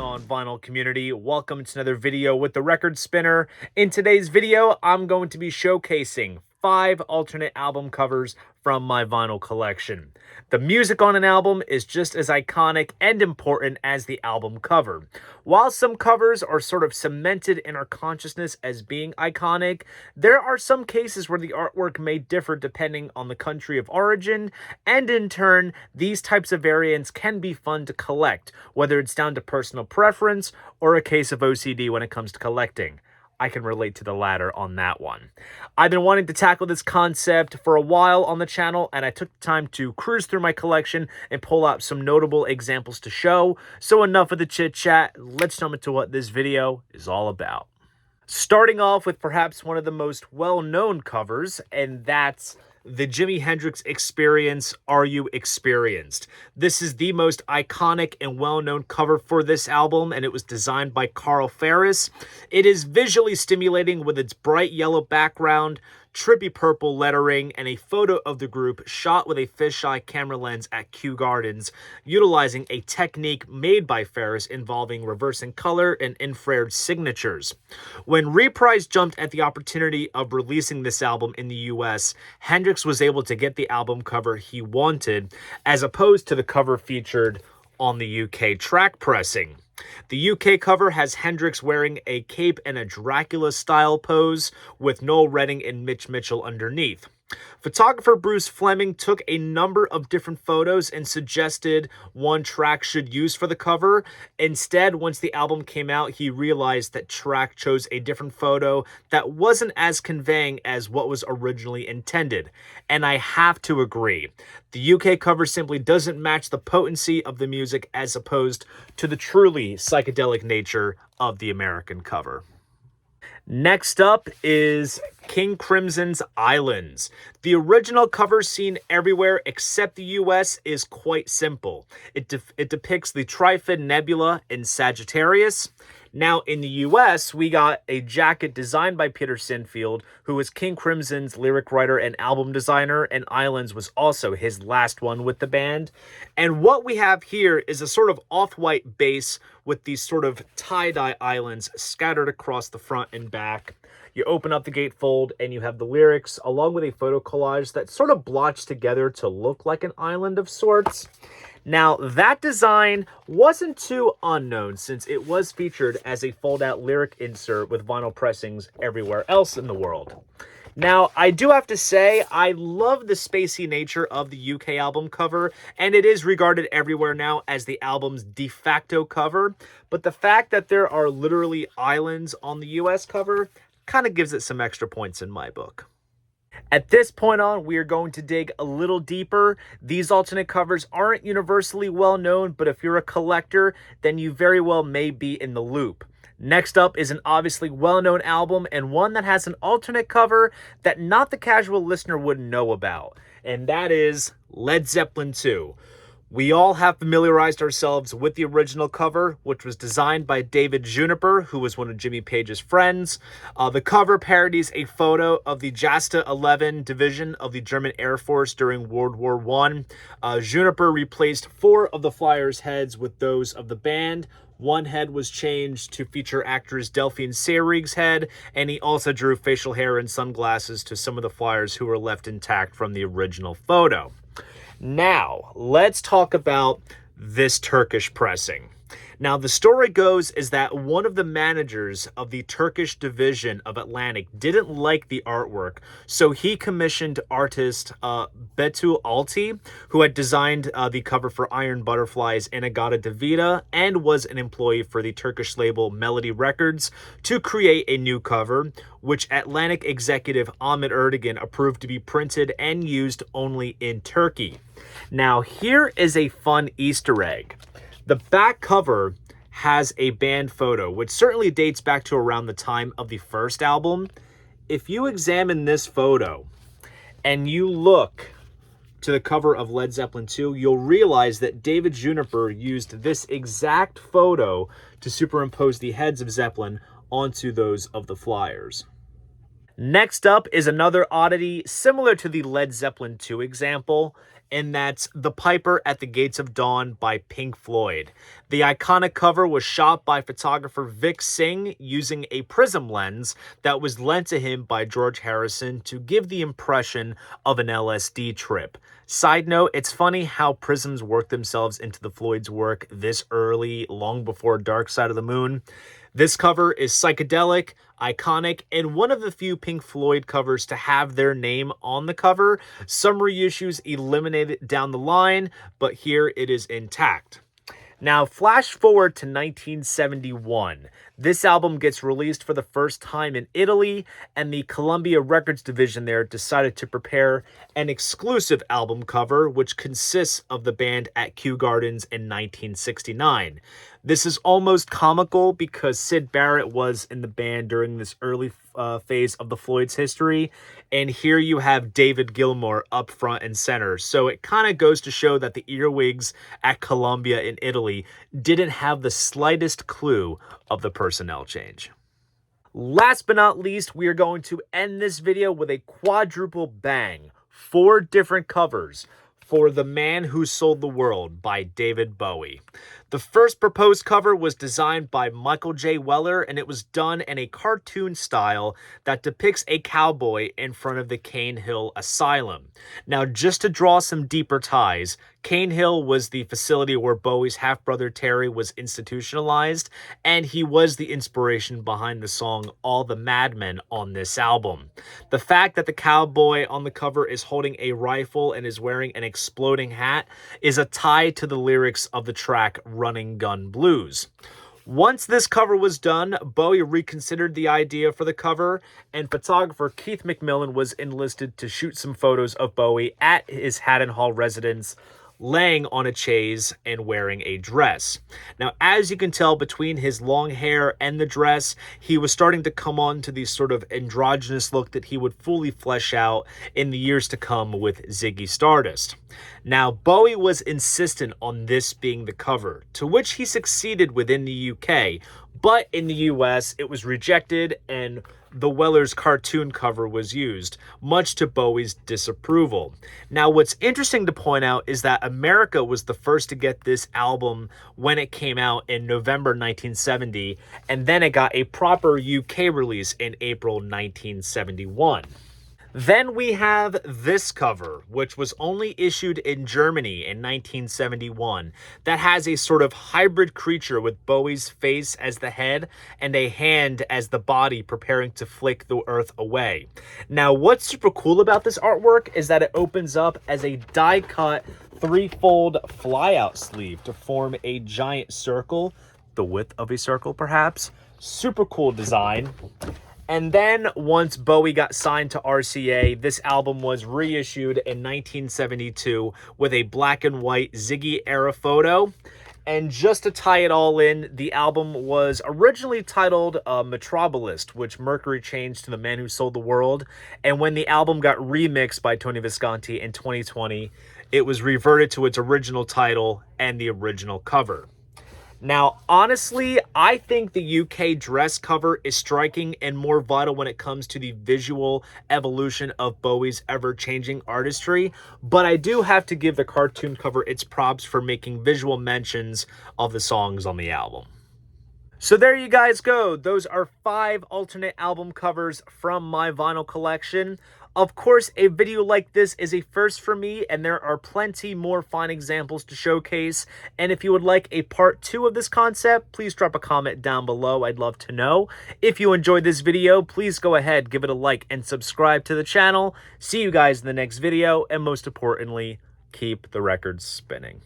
on, vinyl community? Welcome to another video with the Record Spinner. In today's video, I'm going to be showcasing 5 alternate album covers from my vinyl collection. The music on an album is just as iconic and important as the album cover. While some covers are sort of cemented in our consciousness as being iconic, there are some cases where the artwork may differ depending on the country of origin, and in turn, these types of variants can be fun to collect, whether it's down to personal preference or a case of OCD when it comes to collecting. I can relate to the latter on that one. I've been wanting to tackle this concept for a while on the channel, and I took the time to cruise through my collection and pull out some notable examples to show. So enough of the chit chat, let's jump into what this video is all about. Starting off with perhaps one of the most well-known covers, and that's the Jimi Hendrix Experience, Are You Experienced? This is the most iconic and well-known cover for this album, and it was designed by Carl Ferris. It is visually stimulating with its bright yellow background, trippy purple lettering, and a photo of the group shot with a fisheye camera lens at Kew Gardens, utilizing a technique made by Ferris involving reversing color and infrared signatures. When Reprise jumped at the opportunity of releasing this album in the US, Hendrix was able to get the album cover he wanted, as opposed to the cover featured on the UK track pressing. The UK cover has Hendrix wearing a cape and a Dracula-style pose with Noel Redding and Mitch Mitchell underneath. Photographer Bruce Fleming took a number of different photos and suggested one track should use for the cover. Instead, once the album came out, he realized that track chose a different photo that wasn't as conveying as what was originally intended. And I have to agree. The UK cover simply doesn't match the potency of the music as opposed to the truly psychedelic nature of the American cover. Next up is King Crimson's Islands. The original cover seen everywhere except the US is quite simple. It depicts the Trifid Nebula in Sagittarius. Now, in the US, we got a jacket designed by Peter Sinfield, who was King Crimson's lyric writer and album designer, and Islands was also his last one with the band. And what we have here is a sort of off-white base with these sort of tie-dye islands scattered across the front and back. You open up the gatefold and you have the lyrics along with a photo collage that's sort of blotched together to look like an island of sorts. Now, that design wasn't too unknown since it was featured as a fold-out lyric insert with vinyl pressings everywhere else in the world. Now, I do have to say, I love the spacey nature of the UK album cover, and it is regarded everywhere now as the album's de facto cover, but the fact that there are literally islands on the US cover kind of gives it some extra points in my book. At this point on, we are going to dig a little deeper. These alternate covers aren't universally well known, but if you're a collector, then you very well may be in the loop. Next up is an obviously well-known album and one that has an alternate cover that not the casual listener would know about, and that is Led Zeppelin II. We all have familiarized ourselves with the original cover, which was designed by David Juniper, who was one of Jimmy Page's friends. The cover parodies a photo of the Jasta 11 division of the German Air Force during World War I. Juniper replaced 4 of the flyers' heads with those of the band. One head was changed to feature actress Delphine Seyrigg's head, and he also drew facial hair and sunglasses to some of the flyers who were left intact from the original photo. Now, let's talk about this Turkish pressing. Now, the story goes is that one of the managers of the Turkish division of Atlantic didn't like the artwork, so he commissioned artist Betul Alti, who had designed the cover for Iron Butterflies Inagata Davida and was an employee for the Turkish label Melody Records, to create a new cover, which Atlantic executive Ahmet Erdogan approved to be printed and used only in Turkey. Now, here is a fun Easter egg. The back cover has a band photo, which certainly dates back to around the time of the first album. If you examine this photo and you look to the cover of Led Zeppelin II, you'll realize that David Juniper used this exact photo to superimpose the heads of Zeppelin onto those of the flyers. Next up is another oddity similar to the Led Zeppelin II example, and that's The Piper at the Gates of Dawn by Pink Floyd. The iconic cover was shot by photographer Vic Singh using a prism lens that was lent to him by George Harrison to give the impression of an LSD trip. Side note, it's funny how prisms work themselves into the Floyd's work this early, long before Dark Side of the Moon. This cover is psychedelic, iconic, and one of the few Pink Floyd covers to have their name on the cover. Some reissues eliminate it down the line, but here it is intact. Now, flash forward to 1971. This album gets released for the first time in Italy, and the Columbia Records division there decided to prepare an exclusive album cover, which consists of the band at Kew Gardens in 1969. This is almost comical because Syd Barrett was in the band during this early phase of the Floyd's history, and here you have David Gilmour up front and center. So it kind of goes to show that the earwigs at Columbia in Italy didn't have the slightest clue of the personnel change. Last but not least, we are going to end this video with a quadruple bang. 4 different covers for The Man Who Sold the World by David Bowie. The first proposed cover was designed by Michael J. Weller, and it was done in a cartoon style that depicts a cowboy in front of the Cane Hill Asylum. Now, just to draw some deeper ties, Cane Hill was the facility where Bowie's half-brother Terry was institutionalized, and he was the inspiration behind the song All the Madmen on this album. The fact that the cowboy on the cover is holding a rifle and is wearing an exploding hat is a tie to the lyrics of the track Running Gun Blues. Once this cover was done, Bowie reconsidered the idea for the cover, and photographer Keith McMillan was enlisted to shoot some photos of Bowie at his Haddon Hall residence, laying on a chaise and wearing a dress. Now, as you can tell between his long hair and the dress, he was starting to come on to the sort of androgynous look that he would fully flesh out in the years to come with Ziggy Stardust. Now, Bowie was insistent on this being the cover, to which he succeeded within the UK, but in the US, it was rejected and the Weller's cartoon cover was used, much to Bowie's disapproval. Now, what's interesting to point out is that America was the first to get this album when it came out in November 1970, and then it got a proper UK release in April 1971. Then we have this cover, which was only issued in Germany in 1971, that has a sort of hybrid creature with Bowie's face as the head and a hand as the body preparing to flick the earth away. Now, what's super cool about this artwork is that it opens up as a die-cut 3-fold flyout sleeve to form a giant circle, the width of a circle perhaps. Super cool design. And then once Bowie got signed to RCA, this album was reissued in 1972 with a black and white Ziggy era photo. And just to tie it all in, the album was originally titled Metrobolist, which Mercury changed to The Man Who Sold the World. And when the album got remixed by Tony Visconti in 2020, it was reverted to its original title and the original cover. Now, honestly, I think the UK dress cover is striking and more vital when it comes to the visual evolution of Bowie's ever-changing artistry, but I do have to give the cartoon cover its props for making visual mentions of the songs on the album. So there you guys go. Those are 5 alternate album covers from my vinyl collection. Of course, a video like this is a first for me, and there are plenty more fine examples to showcase. And if you would like a part 2 of this concept, please drop a comment down below. I'd love to know. If you enjoyed this video, please go ahead, give it a like, and subscribe to the channel. See you guys in the next video, and most importantly, keep the records spinning.